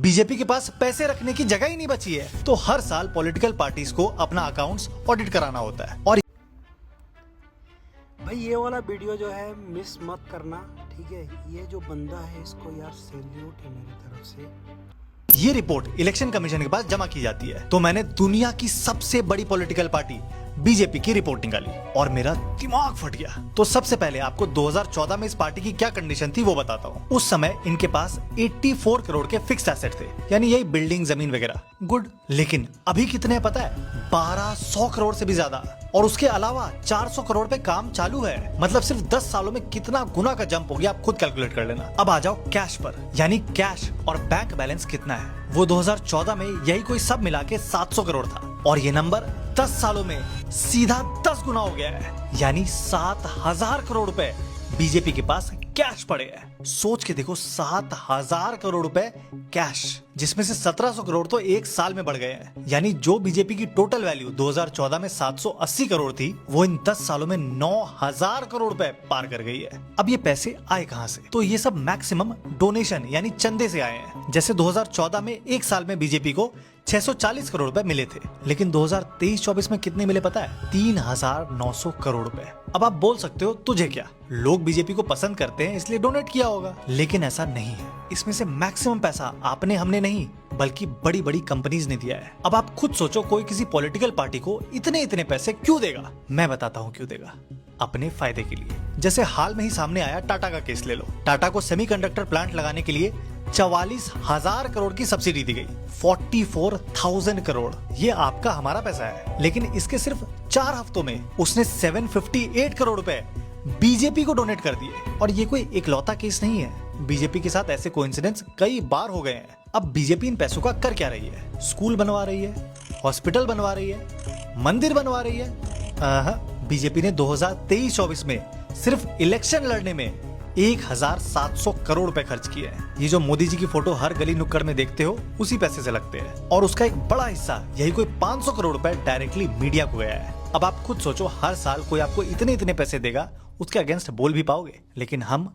BJP के पास पैसे रखने की जगह ही नहीं बची है, तो हर साल पॉलिटिकल पार्टीज को अपना अकाउंट्स ऑडिट कराना होता है। और भाई ये वाला वीडियो जो है मिस मत करना, ठीक है। ये जो बंदा है इसको यार सैल्यूट है मेरी तरफ से। ये रिपोर्ट इलेक्शन कमीशन के पास जमा की जाती है, तो मैंने दुनिया की सबसे बड़ी पॉलिटिकल पार्टी बीजेपी की रिपोर्ट निकाली और मेरा दिमाग फट गया। तो सबसे पहले आपको 2014 में इस पार्टी की क्या कंडीशन थी वो बताता हूँ। उस समय इनके पास 84 करोड़ के फिक्स्ड एसेट थे, यानी यही बिल्डिंग, जमीन वगैरह। गुड। लेकिन अभी कितने हैं पता है? 1200 करोड़ से भी ज्यादा। और उसके अलावा 400 करोड़ पे काम चालू है। मतलब सिर्फ 10 सालों में कितना गुना का जंप हो गया, आप खुद कैलकुलेट कर लेना। अब आ जाओ कैश पर, यानी कैश और बैंक बैलेंस कितना है। वो 2014 में यही कोई सब मिला के 700 करोड़ था, और ये नंबर 10 सालों में सीधा 10 गुना हो गया है, यानी 7000 करोड़ रुपए बीजेपी के पास कैश पड़े हैं। सोच के देखो, 7000 करोड़ रुपए कैश, जिसमें से 1700 करोड़ तो एक साल में बढ़ गए हैं। यानी जो बीजेपी की टोटल वैल्यू 2014 में 780 करोड़ थी, वो इन 10 सालों में 9000 करोड़ रुपए पार कर गई है। अब ये पैसे आए कहां से? तो ये सब मैक्सिमम डोनेशन यानी चंदे से आए हैं। जैसे 2014 में एक साल में बीजेपी को 640 करोड़ रुपए मिले थे, लेकिन 2023-24 में कितने मिले पता है? 3900 करोड़ रुपए। अब आप बोल सकते हो तुझे क्या, लोग बीजेपी को पसंद करते हैं इसलिए डोनेट किया होगा, लेकिन ऐसा नहीं है। इसमें से मैक्सिमम पैसा आपने, हमने नहीं, बल्कि बड़ी बड़ी कंपनीज ने दिया है। अब आप खुद सोचो, कोई किसी पॉलिटिकल पार्टी को इतने इतने पैसे क्यों देगा? मैं बताता हूँ क्यों देगा। अपने फायदे के लिए। जैसे हाल में ही सामने आया टाटा का केस ले लो। टाटा को सेमीकंडक्टर प्लांट लगाने के लिए 44,000 करोड़ की सब्सिडी दी गई। 44,000 करोड़, ये आपका हमारा पैसा है। लेकिन इसके सिर्फ 4 हफ्तों में उसने 758 करोड़ रुपए बीजेपी को डोनेट कर दिए। और ये कोई इकलौता केस नहीं है, बीजेपी के साथ ऐसे कोइंसिडेंस कई बार हो गए हैं। अब बीजेपी इन पैसों का कर क्या रही है? स्कूल बनवा रही है, हॉस्पिटल बनवा रही है, मंदिर बनवा रही है। बीजेपी ने 2023-24 में सिर्फ इलेक्शन लड़ने में 1700 करोड़ रुपए खर्च किए हैं। ये जो मोदी जी की फोटो हर गली नुक्कड़ में देखते हो, उसी पैसे से लगते हैं। और उसका एक बड़ा हिस्सा, यही कोई 500 करोड़ रुपए डायरेक्टली मीडिया को गया है। अब आप खुद सोचो, हर साल कोई आपको इतने इतने पैसे देगा, उसके अगेंस्ट बोल भी पाओगे? लेकिन हम